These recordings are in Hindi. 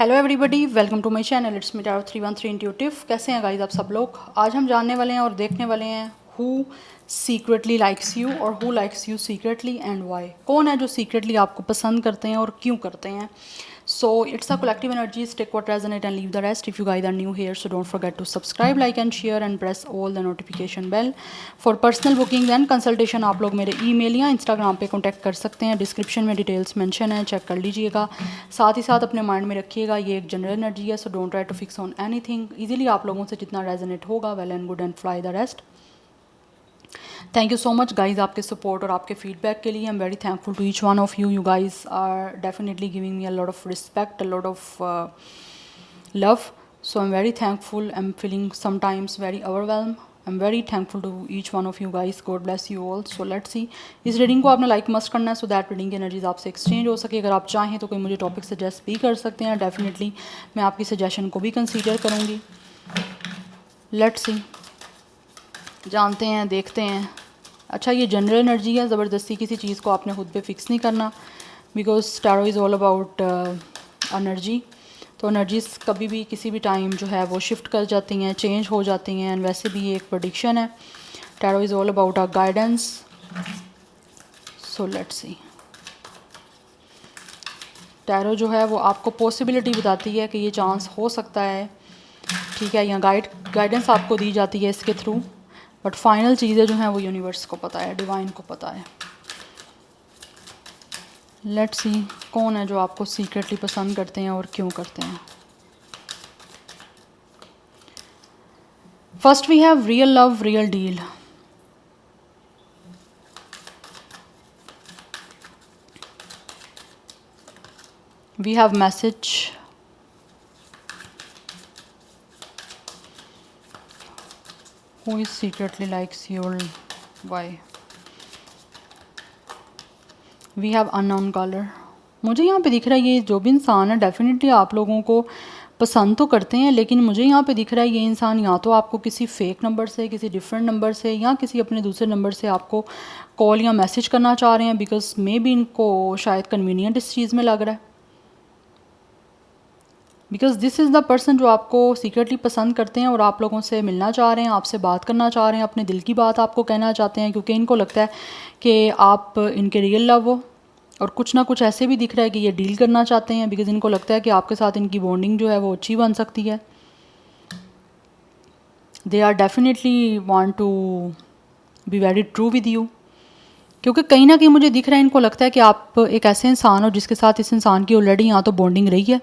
Hello everybody, welcome to my channel. It's me tarot 313 intuitive. कैसे हैं गाइस आप सब लोग? आज हम जानने वाले हैं और देखने वाले हैं हु सीक्रेटली लाइक्स यू और who likes you secretly and why. कौन है जो सीक्रेटली आपको पसंद करते हैं और क्यों करते हैं। So it's a collective energy, take what resonate and leave the rest. If you guys are new here, so don't forget to subscribe, like and share and press all the notification bell. For personal booking and consultation आप लोग मेरे ईमेल या इंस्टाग्राम पे कॉन्टैक्ट कर सकते हैं। डिस्क्रिप्शन में डिटेल्स मेंशन है, चेक कर लीजिएगा। साथ ही साथ अपने माइंड में रखिएगा ये एक जनरल एनर्जी है, so don't try to fix on anything. Easily आप लोगों से जितना रेजोनेट होगा well and good and fly the rest. Thank you so much guys आपके सपोर्ट और आपके फीडबैक के लिए। I am very thankful to each one of you. You guys are definitely giving me a lot of respect, a lot of love. So I am very thankful. I am feeling sometimes very overwhelm. I am very thankful to each one of you guys. God bless you all. So let's see, इस रीडिंग को आपने लाइक मस्ट करना है सो दैट रीडिंग की एनर्जीज आपसे एक्सचेंज हो सके। अगर आप चाहें तो कोई मुझे टॉपिक सजेस्ट भी कर सकते हैं। डेफिनेटली मैं आपकी सजेशन को भी कंसीडर करूँगी। लेट्स सी, जानते हैं, देखते हैं। अच्छा, ये जनरल एनर्जी है, ज़बरदस्ती किसी चीज़ को आपने खुद पे फिक्स नहीं करना, because tarot is all about energy. तो एनर्जीज कभी भी किसी भी टाइम जो है वो शिफ्ट कर जाती हैं, चेंज हो जाती हैं। एंड वैसे भी ये एक प्रेडिक्शन है। Tarot is all about our guidance. So let's see, tarot जो है वो आपको पॉसिबिलिटी बताती है कि ये चांस हो सकता है, ठीक है। यहाँ गाइडेंस आपको दी जाती है इसके थ्रू, बट फाइनल चीज़ें जो हैं वो यूनिवर्स को पता है, डिवाइन को पता है। लेट्स सी, कौन है जो आपको सीक्रेटली पसंद करते हैं और क्यों करते हैं। First we have real love, real deal. We have message, who is secretly likes you, why. We have unknown colour. मुझे यहाँ पे दिख रहा है ये जो भी इंसान है डेफिनेटली आप लोगों को पसंद तो करते हैं, लेकिन मुझे यहाँ पे दिख रहा है ये इंसान या तो आपको किसी फेक नंबर से, किसी डिफरेंट नंबर से या किसी अपने दूसरे नंबर से आपको कॉल या मैसेज करना चाह रहे हैं, बिकॉज मे बी इनको शायद कन्वीनियंट इस चीज़ में लग रहा है। Because this is the person जो आपको सीक्रेटली पसंद करते हैं और आप लोगों से मिलना चाह रहे हैं, आपसे बात करना चाह रहे हैं, अपने दिल की बात आपको कहना चाहते हैं, क्योंकि इनको लगता है कि आप इनके रियल लव हो। और कुछ ना कुछ ऐसे भी दिख रहा है कि ये डील करना चाहते हैं, बिकॉज इनको लगता है कि आपके साथ इनकी बॉन्डिंग जो है वो अच्छी बन सकती है। They are definitely want to be very true with you, क्योंकि कहीं ना कहीं मुझे दिख रहा है इनको लगता है कि आप एक ऐसे इंसान हो जिसके साथ इस इंसान की ऑलरेडी यहाँ तो बॉन्डिंग रही है।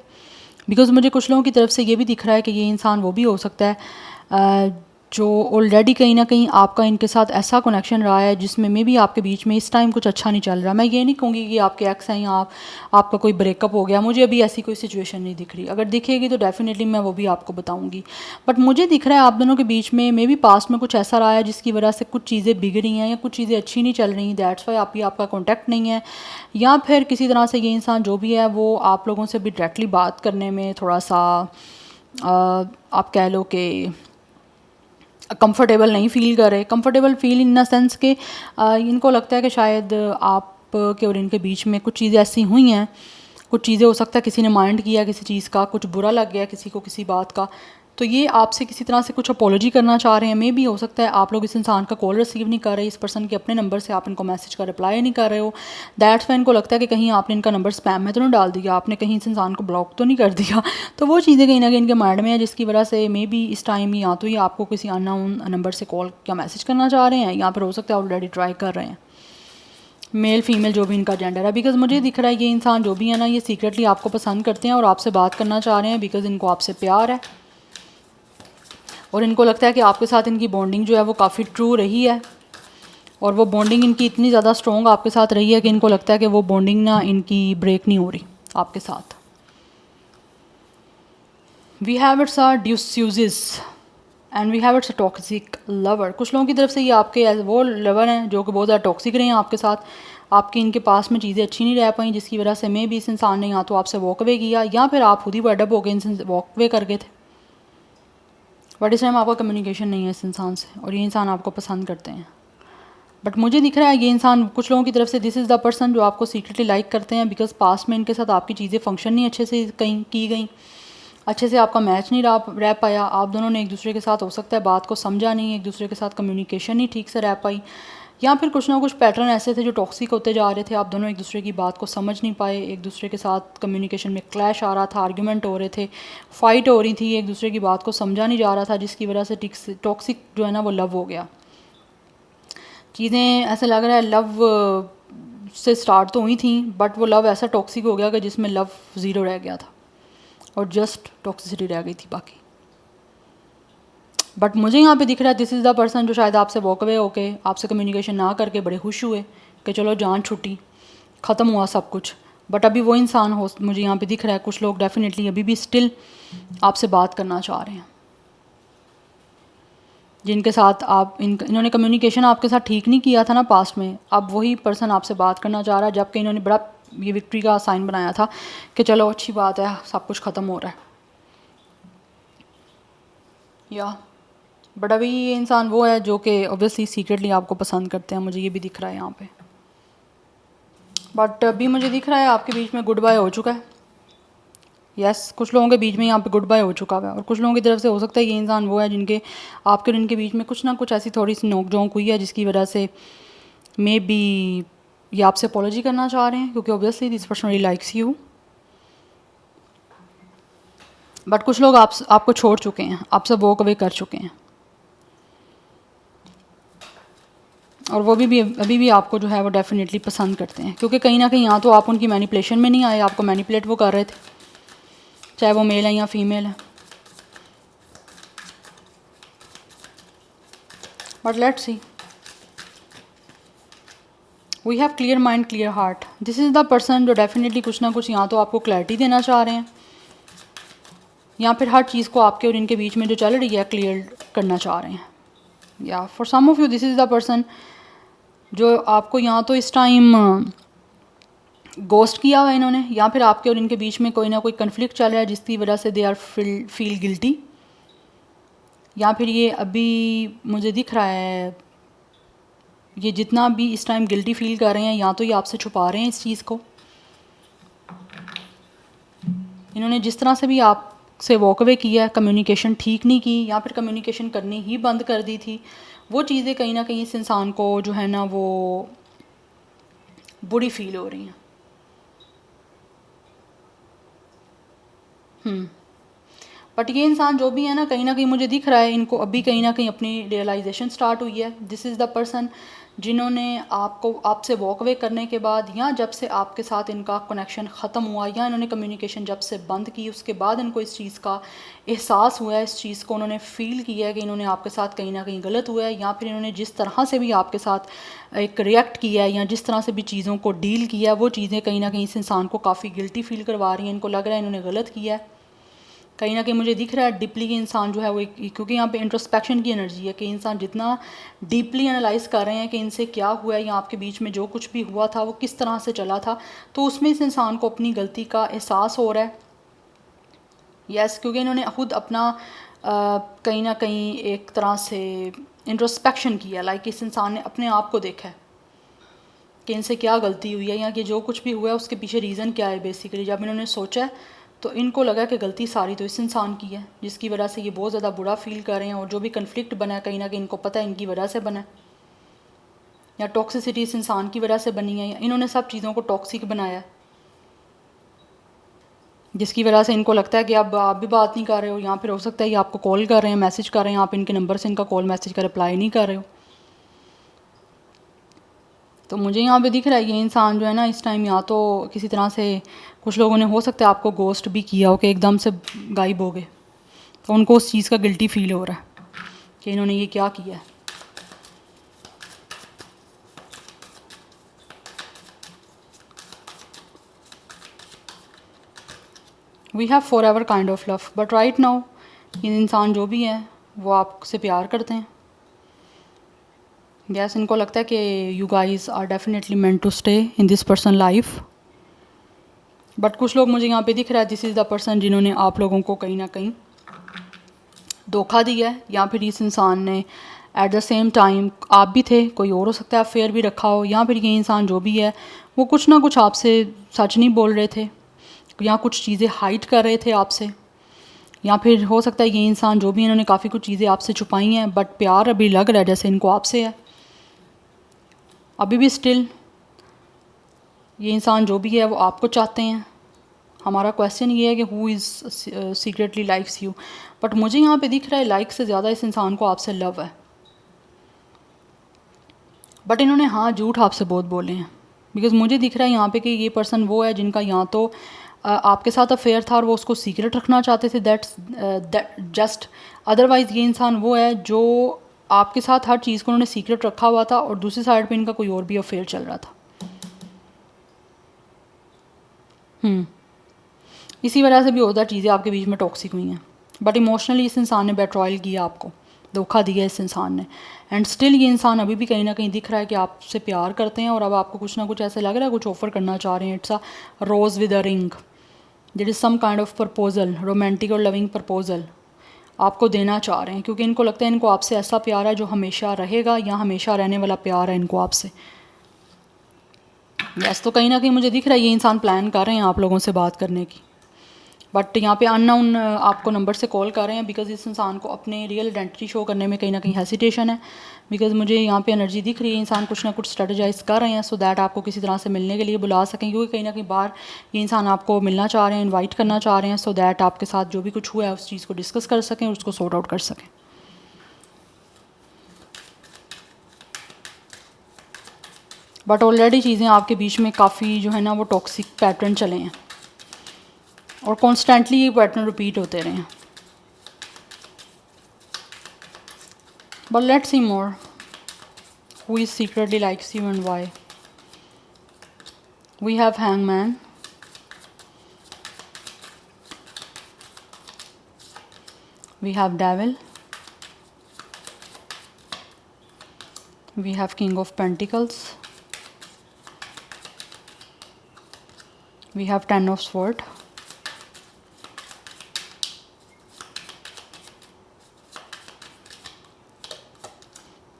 बिकॉज मुझे कुछ लोगों की तरफ से ये भी दिख रहा है कि ये इंसान वो भी हो सकता है जो ऑलरेडी कहीं ना कहीं आपका इनके साथ ऐसा कनेक्शन रहा है जिसमें मे भी आपके बीच में इस टाइम कुछ अच्छा नहीं चल रहा। मैं ये नहीं कहूँगी कि आपके एक्स हैं या आपका कोई ब्रेकअप हो गया, मुझे अभी ऐसी कोई सिचुएशन नहीं दिख रही। अगर दिखेगी तो डेफिनेटली मैं वो भी आपको बताऊँगी। बट मुझे दिख रहा है आप दोनों के बीच में मे भी पास्ट में कुछ ऐसा रहा है जिसकी वजह से कुछ चीज़ें बिगड़ी हैं या कुछ चीज़ें अच्छी नहीं चल रही, दैट्स वाई आपका कॉन्टैक्ट नहीं है। या फिर किसी तरह से ये इंसान जो भी है वो आप लोगों से भी डायरेक्टली बात करने में थोड़ा सा आप कह लो कि कंफर्टेबल नहीं फील कर रहे। Comfortable feel in the sense कि इनको लगता है कि शायद आप के और इनके बीच में कुछ चीज़ें ऐसी हुई हैं, कुछ चीज़ें हो सकता है किसी ने माइंड किया किसी चीज़ का, कुछ बुरा लग गया किसी को किसी बात का, तो ये आपसे किसी तरह से कुछ अपोलॉजी करना चाह रहे हैं। मे भी हो सकता है आप लोग इस इंसान का कॉल रिसीव नहीं कर रहे, इस पर्सन के अपने नंबर से आप इनको मैसेज का रिप्लाई नहीं कर रहे हो। दैट्स वाई इनको लगता है कि कहीं आपने इनका नंबर स्पैम में तो नहीं डाल दिया, आपने कहीं इस इंसान को ब्लॉक तो नहीं कर दिया। तो वो चीज़ें कहीं ना कहीं इनके माइंड में है, जिसकी वजह से मे बी इस टाइम या तो ये आपको किसी अननोन नंबर से कॉल या मैसेज करना चाह रहे हैं, या फिर हो सकता है ऑलरेडी ट्राई कर रहे हैं, मेल फीमेल जो भी इनका जेंडर है। बिकॉज मुझे दिख रहा है ये इंसान जो भी है ना, ये सीक्रेटली आपको पसंद करते हैं और आपसे बात करना चाह रहे हैं, बिकॉज इनको आपसे प्यार है और इनको लगता है कि आपके साथ इनकी बॉन्डिंग जो है वो काफ़ी ट्रू रही है। और वो बॉन्डिंग इनकी इतनी ज़्यादा स्ट्रॉन्ग आपके साथ रही है कि इनको लगता है कि वो बॉन्डिंग ना इनकी ब्रेक नहीं हो रही आपके साथ। We have it's a disuses and we have it's a toxic lover. कुछ लोगों की तरफ से ये आपके वो लवर हैं जो कि बहुत ज़्यादा टॉक्सिक रहे हैं आपके साथ, आपकी इनके पास में चीज़ें अच्छी नहीं रह पाई, जिसकी वजह से मे भी इस इंसान ने या तो आपसे वॉक अवे किया या फिर आप खुद ही वर्डअप हो गए, इनसे वॉक अवे कर गए थे। बट इस टाइम आपका कम्युनिकेशन नहीं है इस इंसान से और ये इंसान आपको पसंद करते हैं। बट मुझे दिख रहा है ये इंसान कुछ लोगों की तरफ से दिस इज़ द पर्सन जो आपको सीक्रेटली लाइक करते हैं, बिकॉज पास्ट में इनके साथ आपकी चीज़ें फंक्शन नहीं अच्छे से कहीं की गई, अच्छे से आपका मैच नहीं रह पाया, आप दोनों ने एक दूसरे के साथ हो सकता है बात को समझा नहीं, एक दूसरे के साथ कम्युनिकेशन नहीं ठीक से रह पाई, या फिर कुछ ना कुछ पैटर्न ऐसे थे जो टॉक्सिक होते जा रहे थे, आप दोनों एक दूसरे की बात को समझ नहीं पाए, एक दूसरे के साथ कम्युनिकेशन में क्लैश आ रहा था, आर्ग्यूमेंट हो रहे थे, फाइट हो रही थी, एक दूसरे की बात को समझा नहीं जा रहा था, जिसकी वजह से टॉक्सिक जो है ना वो लव हो गया। चीज़ें ऐसा लग रहा है लव से स्टार्ट तो हुई थी, बट वो लव ऐसा टॉक्सिक हो गया कि जिसमें लव ज़ीरो रह गया था और जस्ट टॉक्सिसिटी रह गई थी बाकी। बट मुझे यहाँ पे दिख रहा है दिस इज़ द पर्सन जो शायद आपसे वॉक अवे होके आपसे कम्युनिकेशन ना करके बड़े खुश हुए कि चलो जान छुट्टी, ख़त्म हुआ सब कुछ। बट अभी वो इंसान हो मुझे यहाँ पे दिख रहा है, कुछ लोग डेफिनेटली अभी भी स्टिल आपसे बात करना चाह रहे हैं, जिनके साथ आप इन्होंने कम्युनिकेशन आपके साथ ठीक नहीं किया था ना पास्ट में, अब वही पर्सन आपसे बात करना चाह रहा है, जबकि इन्होंने बड़ा ये विक्ट्री का साइन बनाया था कि चलो अच्छी बात है सब कुछ ख़त्म हो रहा है या। बट अभी ये इंसान वो है जो कि ऑब्वियसली सीक्रेटली आपको पसंद करते हैं, मुझे ये भी दिख रहा है यहाँ पे। बट अभी मुझे दिख रहा है आपके बीच में गुड बाय हो चुका है। यस कुछ लोगों के बीच में यहाँ पे गुड बाय हो चुका है, और कुछ लोगों की तरफ से हो सकता है ये इंसान वो है जिनके आपके और इनके बीच में कुछ ना कुछ ऐसी थोड़ी सी नोक झोंक हुई है, जिसकी वजह से मे बी ये आपसे अपॉलॉजी करना चाह रहे हैं, क्योंकि obviously this person really likes you. But कुछ लोग आपको छोड़ चुके हैं, आपसे वॉक अवे कर चुके हैं, और वो भी अभी भी आपको जो है वो डेफिनेटली पसंद करते हैं, क्योंकि कहीं ना कहीं यहाँ तो आप उनकी मैनिपुलेशन में नहीं आए, आपको मैनिपुलेट वो कर रहे थे, चाहे वो मेल है या फीमेल है। But let's see, we have clear mind clear heart, this is the person जो डेफिनेटली कुछ ना कुछ यहाँ तो आपको क्लैरिटी देना चाह रहे हैं, या फिर हर चीज़ को आपके और इनके बीच में जो चल रही है क्लियर करना चाह रहे हैं। या for some of you this is the person जो आपको यहाँ तो इस टाइम गोस्ट किया हुआ है इन्होंने, या फिर आपके और इनके बीच में कोई ना कोई कन्फ्लिक्ट चल रहा है जिसकी वजह से दे आर फील गिल्टी, या फिर ये अभी मुझे दिख रहा है ये जितना भी इस टाइम गिल्टी फील कर रहे हैं, या तो ये आपसे छुपा रहे हैं इस चीज़ को, इन्होंने जिस तरह से भी आपसे वॉक अवे किया है, कम्युनिकेशन ठीक नहीं की, या फिर कम्युनिकेशन करनी ही बंद कर दी थी, वो चीज़ें कहीं ना कहीं इस इंसान को जो है ना वो बुरी फील हो रही हैं। बट ये इंसान जो भी है ना कहीं मुझे दिख रहा है इनको अभी कहीं ना कहीं अपनी रियलाइजेशन स्टार्ट हुई है। दिस इज़ द पर्सन जिन्होंने आपसे वॉक अवे करने के बाद, या जब से आपके साथ इनका कनेक्शन ख़त्म हुआ, या इन्होंने कम्युनिकेशन जब से बंद की, उसके बाद इनको इस चीज़ का एहसास हुआ है, इस चीज़ को उन्होंने फ़ील किया है कि इन्होंने आपके साथ कहीं ना कहीं गलत हुआ है, या फिर इन्होंने जिस तरह से भी आपके साथ एक रिएक्ट किया है या जिस तरह से भी चीज़ों को डील किया है, वो चीज़ें कहीं ना कहीं इस इंसान को काफ़ी गिल्टी फील करवा रही हैं। इनको लग रहा है इन्होंने गलत किया है, कहीं ना कहीं मुझे दिख रहा है डीपली कि इंसान जो है वो क्योंकि यहाँ पे इंट्रोस्पेक्शन की एनर्जी है कि इंसान जितना डीपली एनालाइज कर रहे हैं कि इनसे क्या हुआ है या आपके बीच में जो कुछ भी हुआ था वो किस तरह से चला था, तो उसमें इस इंसान को अपनी गलती का एहसास हो रहा है। यस क्योंकि इन्होंने खुद अपना कहीं ना कहीं एक तरह से इंट्रोस्पेक्शन किया, लाइक इस इंसान ने अपने आप को देखा है कि इनसे क्या गलती हुई है या कि जो कुछ भी हुआ है उसके पीछे रीज़न क्या है। बेसिकली जब इन्होंने सोचा है तो इनको लगा कि गलती सारी तो इस इंसान की है, जिसकी वजह से ये बहुत ज़्यादा बुरा फील कर रहे हैं, और जो भी कन्फ्लिक्ट बना है कहीं ना कहीं इनको पता है इनकी वजह से बना है, या टॉक्सिसिटी इस इंसान की वजह से बनी है, या इन्होंने सब चीज़ों को टॉक्सिक बनाया, जिसकी वजह से इनको लगता है कि अब आप भी बात नहीं कर रहे हो, या फिर हो सकता है ये आपको कॉल कर रहे हैं, मैसेज कर रहे हैं, आप इनके नंबर से इनका कॉल मैसेज का रिप्लाई नहीं कर रहे हो। तो मुझे यहाँ पे दिख रहा है ये इंसान जो है ना इस टाइम या तो किसी तरह से कुछ लोगों ने हो सकता है आपको गोस्ट भी किया हो कि एकदम से गायब हो गए, तो उनको उस चीज़ का गिल्टी फील हो रहा है कि इन्होंने ये क्या किया है। We have forever kind of love, but right now ये इंसान जो भी है वो आपसे प्यार करते हैं। यस इनको लगता है कि you guys are definitely meant to stay in this person life. But कुछ लोग मुझे यहाँ पे दिख रहा है दिस इज़ द पर्सन जिन्होंने आप लोगों को कहीं ना कहीं धोखा दिया है, या फिर इस इंसान ने एट द सेम टाइम आप भी थे, कोई और हो सकता है अफेयर भी रखा हो, या फिर ये इंसान जो भी है वो कुछ ना कुछ आपसे सच नहीं बोल रहे थे, या कुछ चीज़ें हाइड कर रहे थे आपसे, या फिर हो सकता है ये इंसान जो भी है इन्होंने काफ़ी कुछ चीज़ें आपसे छुपाई हैं, बट प्यार अभी लग रहा है जैसे इनको आपसे है अभी भी स्टिल। ये इंसान जो भी है वो आपको चाहते हैं। हमारा क्वेश्चन ये है कि who is secretly likes you, but मुझे यहाँ पे दिख रहा है लाइक से ज़्यादा इस इंसान को आपसे लव है, बट इन्होंने हाँ झूठ आपसे बहुत बोले हैं। बिकॉज मुझे दिख रहा है यहाँ पे कि ये पर्सन वो है जिनका यहाँ तो आपके साथ अफेयर था और वो उसको सीक्रेट रखना चाहते थे, दैट जस्ट। अदरवाइज़ ये इंसान वो है जो आपके साथ हर चीज़ को उन्होंने सीक्रेट रखा हुआ था और दूसरी साइड पे इनका कोई और भी अफेयर चल रहा था। इसी वजह से भी होता है चीज़ें आपके बीच में टॉक्सिक हुई हैं, बट इमोशनली इस इंसान ने बेट्रॉयल किया, आपको धोखा दिया इस इंसान ने, एंड स्टिल ये इंसान अभी भी कहीं ना कहीं दिख रहा है कि आपसे प्यार करते हैं और अब आपको कुछ ना कुछ ऐसे लग रहा है कुछ ऑफ़र करना चाह रहे हैं। It's a rose with a ring, there is some kind of proposal, romantic और लविंग प्रपोजल आपको देना चाह रहे हैं, क्योंकि इनको लगता है इनको आपसे ऐसा प्यार है जो हमेशा रहेगा या हमेशा रहने वाला प्यार है इनको आपसे। यस, तो कहीं ना कहीं मुझे दिख रहा है ये इंसान प्लान कर रहे हैं आप लोगों से बात करने की, बट यहाँ पे अननोन आपको नंबर से कॉल कर रहे हैं बिकॉज इस इंसान को अपने रियल आइडेंटिटी शो करने में कहीं ना कहीं हेसिटेशन है। बिकॉज मुझे यहाँ पे एनर्जी दिख रही है इंसान कुछ ना कुछ स्ट्रेटजाइज कर रहे हैं सो दैट आपको किसी तरह से मिलने के लिए बुला सकें, क्योंकि कहीं ना कहीं बाहर ये इंसान आपको मिलना चाह रहे हैं, इन्वाइट करना चाह रहे हैं सो दैट आपके साथ जो भी कुछ हुआ है उस चीज़ को डिस्कस कर सकें और उसको सॉर्ट आउट कर सकें। बट ऑलरेडी चीज़ें आपके बीच में काफ़ी जो है ना वो टॉक्सिक पैटर्न चले हैं और कॉन्स्टेंटली ये पैटर्न रिपीट होते रहे हैं। But let's see more, who is secretly likes you and why. We have hangman, we have devil, we have king of pentacles, we have ten of swords,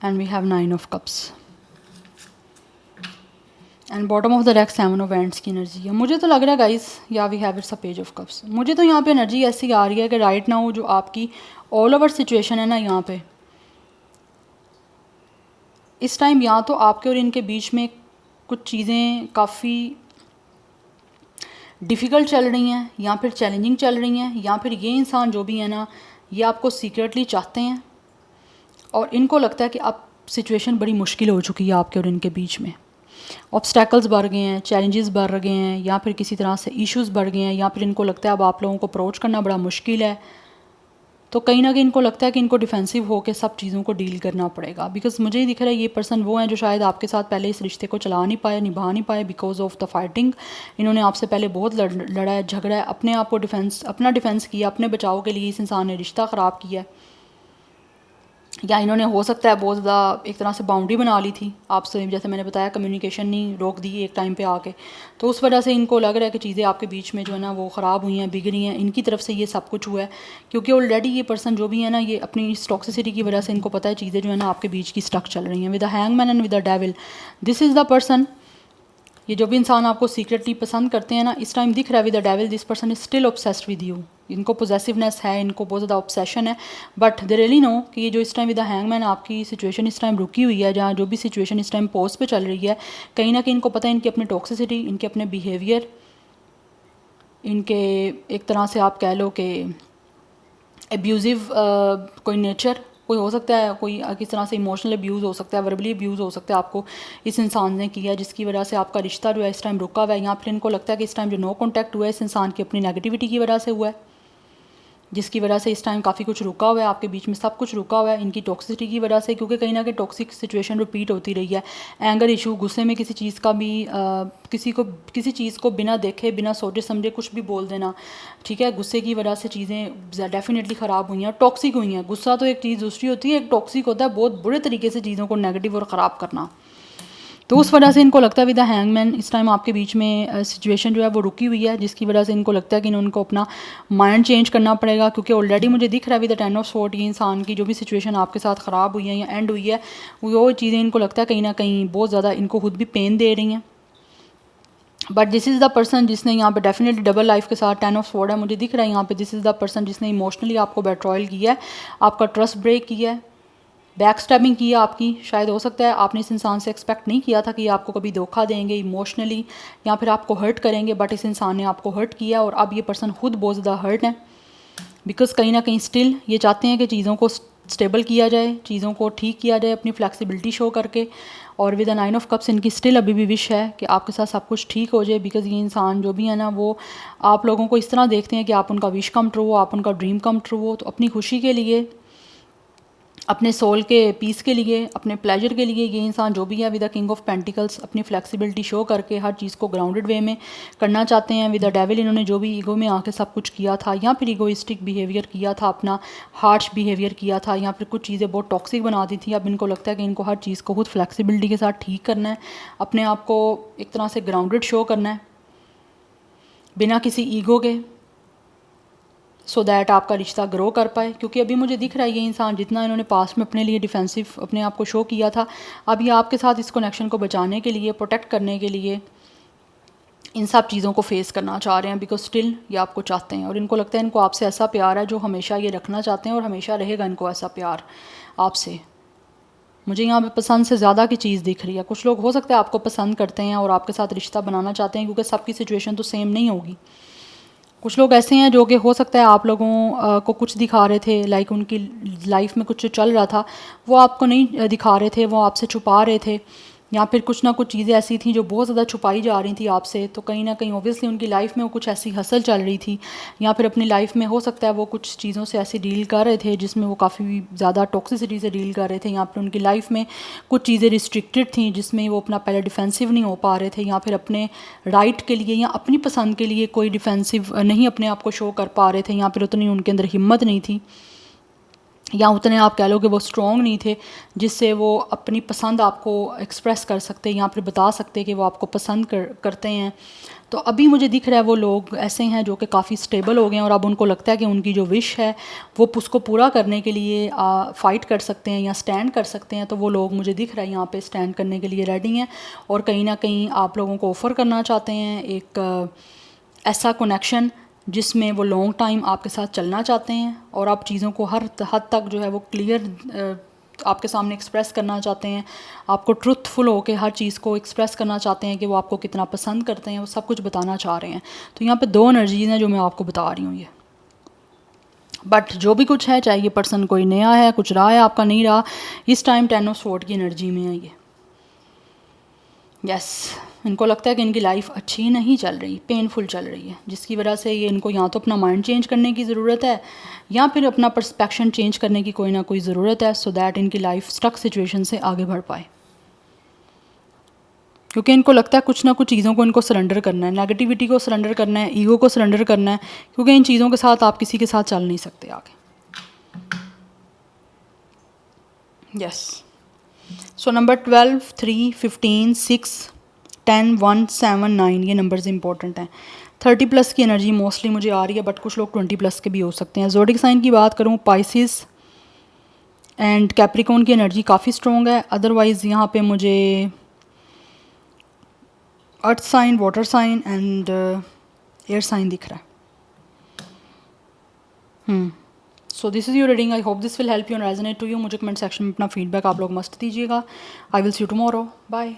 and we have nine of cups, and bottom of the deck seven of wands की एनर्जी है। मुझे तो लग रहा है गाइस या we have it's a page of cups. मुझे तो यहाँ पे एनर्जी ऐसी आ रही है कि राइट नाउ जो आपकी ऑल ओवर सिचुएशन है ना यहाँ पे इस टाइम या तो आपके और इनके बीच में कुछ चीज़ें काफ़ी डिफ़िकल्ट चल रही हैं या फिर चैलेंजिंग चल रही हैं, या फिर ये इंसान जो भी है ना ये आपको सीक्रेटली चाहते हैं और इनको लगता है कि अब सिचुएशन बड़ी मुश्किल हो चुकी है आपके और इनके बीच में। ऑब्स्टैकल्स बढ़ गए हैं, चैलेंजेस बढ़ गए हैं, या फिर किसी तरह से इश्यूज़ बढ़ गए हैं, या फिर इनको लगता है अब आप लोगों को अप्रोच करना बड़ा मुश्किल है। तो कहीं ना कहीं इनको लगता है कि इनको डिफेंसिव होकर सब चीज़ों को डील करना पड़ेगा। बिकॉज मुझे ही दिख रहा है ये पर्सन वो हैं जो शायद आपके साथ पहले इस रिश्ते को चला नहीं पाए, निभा नहीं पाए बिकॉज ऑफ द फाइटिंग। इन्होंने आपसे पहले बहुत लड़ा है, झगड़ा है, अपने आप को अपना डिफेंस किया, अपने बचाव के लिए इस इंसान ने रिश्ता ख़राब किया है, या इन्होंने हो सकता है बहुत ज़्यादा एक तरह से बाउंड्री बना ली थी आपसे, जैसे मैंने बताया कम्युनिकेशन नहीं रोक दी एक टाइम पे आके, तो उस वजह से इनको लग रहा है कि चीज़ें आपके बीच में जो है ना वो ख़राब हुई हैं, बिगड़ी हैं, इनकी तरफ से ये सब कुछ हुआ है। क्योंकि ऑलरेडी ये पर्सन जो भी है ना ये अपनी इस टॉक्सिसिटी की वजह से इनको पता है चीज़ें जो है ना आपके बीच की स्टक चल रही हैं। With the hangman and with the devil, this is the person. ये जो भी इंसान आपको सीक्रेटली पसंद करते हैं ना इस टाइम दिख रहा है with the devil, this person is still obsessed with you. इनको पोजेसिवनेस है, इनको बहुत ज़्यादा ऑब्सेशन है, बट दे रियली नो कि ये जो इस टाइम विद द हैंगमैन आपकी सिचुएशन इस टाइम रुकी हुई है, जहाँ जो भी सिचुएशन इस टाइम पोस्ट पे चल रही है, कहीं ना कहीं इनको पता है इनकी अपनी टॉक्सिसिटी, इनके अपने बिहेवियर, इनके एक तरह से आप कह लो कि एब्यूज़िव कोई नेचर, कोई हो सकता है कोई किस तरह से इमोशनल अब्यूज़ हो सकता है, वर्बली अब्यूज़ हो सकता है आपको इस इंसान ने किया, जिसकी वजह से आपका रिश्ता जो है इस टाइम रुका हुआ है। या फिर इनको लगता है कि इस टाइम जो नो कॉन्टैक्ट हुआ है इस इंसान की अपनी नेगेटिविटी की वजह से हुआ है, जिसकी वजह से इस टाइम काफ़ी कुछ रुका हुआ है आपके बीच में, सब कुछ रुका हुआ है इनकी टॉक्सिसिटी की वजह से। क्योंकि कहीं ना कहीं टॉक्सिक सिचुएशन रिपीट होती रही है, एंगर इशू, गुस्से में किसी चीज़ का भी किसी चीज़ को बिना देखे बिना सोचे समझे कुछ भी बोल देना, ठीक है, गुस्से की वजह से चीज़ें डेफिनेटली ख़राब हुई हैं, टॉक्सिक हुई हैं। गुस्सा तो एक चीज़ दूसरी होती है, एक टॉक्सिक होता है बहुत बुरे तरीके से चीज़ों को नेगेटिव और ख़राब करना। तो उस वजह से इनको लगता है विद द हैंगमैन इस टाइम आपके बीच में सिचुएशन जो है वो रुकी हुई है, जिसकी वजह से इनको लगता है कि उनको अपना माइंड चेंज करना पड़ेगा, क्योंकि ऑलरेडी मुझे दिख रहा है विद द 10 ऑफ स्वॉर्ड ये इंसान की जो भी सिचुएशन आपके साथ ख़राब हुई है या एंड हुई है वो चीज़ें इनको लगता है कहीं ना कहीं बहुत ज़्यादा इनको खुद भी पेन दे रही हैं। But this is the person जिसने यहाँ पे डेफिनेटली डबल लाइफ के साथ 10 ऑफ स्वॉर्ड है, मुझे दिख रहा है यहाँ पे दिस इज़ द पर्सन जिसने इमोशनली आपको बेट्रॉयल किया है, आपका ट्रस्ट ब्रेक किया है, बैक स्टैबिंग की है आपकी। शायद हो सकता है आपने इस इंसान से एक्सपेक्ट नहीं किया था कि आपको कभी धोखा देंगे इमोशनली या फिर आपको हर्ट करेंगे, बट इस इंसान ने आपको हर्ट किया और अब ये पर्सन खुद बहुत ज़्यादा हर्ट है, बिकॉज कहीं ना कहीं स्टिल ये चाहते हैं कि चीज़ों को स्टेबल किया जाए, चीज़ों को ठीक किया जाए अपनी फ्लेक्सिबिलिटी शो करके। और विद द 9 ऑफ कप्स इनकी स्टिल अभी भी विश है कि आपके साथ सब कुछ ठीक हो जाए, बिकॉज ये इंसान जो भी है ना वो आप लोगों को इस तरह देखते हैं कि आप उनका विश कम ट्रू हो, आप उनका ड्रीम कम ट्रू हो। तो अपनी खुशी के लिए, अपने सोल के पीस के लिए, अपने प्लेजर के लिए ये इंसान जो भी है with the king of pentacles अपनी फ्लेक्सिबिलिटी शो करके हर चीज़ को ग्राउंडेड वे में करना चाहते हैं। विद द डेविल इन्होंने जो भी ईगो में आके सब कुछ किया था या फिर ईगोइस्टिक बिहेवियर किया था, अपना हार्श बिहेवियर किया था या फिर कुछ चीज़ें बहुत टॉक्सिक बना दी थी, अब इनको लगता है कि इनको हर चीज़ को खुद फ्लेक्सिबिलिटी के साथ ठीक करना है, अपने आप को एक तरह से ग्राउंडेड शो करना है बिना किसी ईगो के, सो दैट आपका रिश्ता ग्रो कर पाए। क्योंकि अभी मुझे दिख रहा है ये इंसान जितना इन्होंने पास्ट में अपने लिए डिफेंसिव अपने आप को शो किया था, अब ये आपके साथ इस कनेक्शन को बचाने के लिए, प्रोटेक्ट करने के लिए इन सब चीज़ों को फेस करना चाह रहे हैं, बिकॉज स्टिल ये आपको चाहते हैं और इनको लगता है इनको आपसे ऐसा प्यार है जो हमेशा ये रखना चाहते हैं और हमेशा रहेगा इनको ऐसा प्यार आपसे। मुझे यहाँ पे पसंद से ज़्यादा की चीज़ दिख रही है। कुछ लोग हो सकता है आपको पसंद करते हैं और आपके साथ रिश्ता बनाना चाहते हैं, क्योंकि सबकी सिचुएशन तो सेम नहीं होगी। कुछ लोग ऐसे हैं जो कि हो सकता है आप लोगों को कुछ दिखा रहे थे, लाइक उनकी लाइफ में कुछ जो चल रहा था वो आपको नहीं दिखा रहे थे, वो आपसे छुपा रहे थे, या फिर कुछ ना कुछ चीज़ें ऐसी थी जो बहुत ज़्यादा छुपाई जा रही थी आपसे। तो कहीं ना कहीं ओब्वियसली उनकी लाइफ में वो कुछ ऐसी हसल चल रही थी, या फिर अपनी लाइफ में हो सकता है वो कुछ चीज़ों से ऐसी डील कर रहे थे जिसमें वो काफ़ी ज़्यादा टॉक्सिसिटी से डील कर रहे थे, या फिर उनकी लाइफ में कुछ चीज़ें रिस्ट्रिक्टेड थी जिसमें वो अपना पहले डिफेंसिव नहीं हो पा रहे थे, या फिर अपने राइट के लिए या अपनी पसंद के लिए कोई डिफेंसिव नहीं अपने आप को शो कर पा रहे थे, या फिर उतनी उनके अंदर हिम्मत नहीं थी, या उतने आप कह लो कि वो स्ट्रॉन्ग नहीं थे जिससे वो अपनी पसंद आपको एक्सप्रेस कर सकते या फिर बता सकते कि वो आपको पसंद करते हैं। तो अभी मुझे दिख रहा है वो लोग ऐसे हैं जो कि काफ़ी स्टेबल हो गए हैं और अब उनको लगता है कि उनकी जो विश है वो उसको पूरा करने के लिए फ़ाइट कर सकते हैं या स्टैंड कर सकते हैं। तो वो लोग मुझे दिख रहा है यहाँ पे स्टैंड करने के लिए रेडी हैं और कहीं ना कहीं आप लोगों को ऑफ़र करना चाहते हैं एक ऐसा कनेक्शन जिसमें वो लॉन्ग टाइम आपके साथ चलना चाहते हैं और आप चीज़ों को हर हद तक जो है वो क्लियर आपके सामने एक्सप्रेस करना चाहते हैं, आपको ट्रुथफुल होकर हर चीज़ को एक्सप्रेस करना चाहते हैं कि वो आपको कितना पसंद करते हैं, वो सब कुछ बताना चाह रहे हैं। तो यहाँ पे दो एनर्जीज़ हैं जो मैं आपको बता रही हूँ ये। बट जो भी कुछ है, चाहे ये पर्सन कोई नया है, कुछ रहा है आपका नहीं रहा, इस टाइम 10 ऑफ स्वॉर्ड की एनर्जी में है ये। यस, इनको लगता है कि इनकी लाइफ अच्छी नहीं चल रही, पेनफुल चल रही है, जिसकी वजह से ये इनको या तो अपना माइंड चेंज करने की ज़रूरत है या फिर अपना पर्सपेक्शन चेंज करने की कोई ना कोई ज़रूरत है, सो दैट इनकी लाइफ स्टक सिचुएशन से आगे बढ़ पाए। क्योंकि इनको लगता है कुछ ना कुछ चीज़ों को इनको सरेंडर करना है, नेगेटिविटी को सरेंडर करना है, ईगो को सरेंडर करना है, क्योंकि इन चीज़ों के साथ आप किसी के साथ चल नहीं सकते आगे। यस, सो नंबर 12, 3, 15, 6, 10, 1, 7, 9 ये नंबर्स इंपॉर्टेंट हैं। 30 प्लस की एनर्जी मोस्टली मुझे आ रही है, बट कुछ लोग 20 प्लस के भी हो सकते हैं। ज़ोडिक साइन की बात करूँ, पाइसिस एंड कैप्रिकॉन की एनर्जी काफ़ी स्ट्रॉन्ग है। अदरवाइज़ यहाँ पे मुझे earth sign, water sign and air sign दिख रहा है। So this is your reading. I hope this will help you and resonate to you. मुझे कमेंट सेक्शन में अपना फीडबैक आप लोग मस्ट दीजिएगा। I will see you tomorrow. Bye.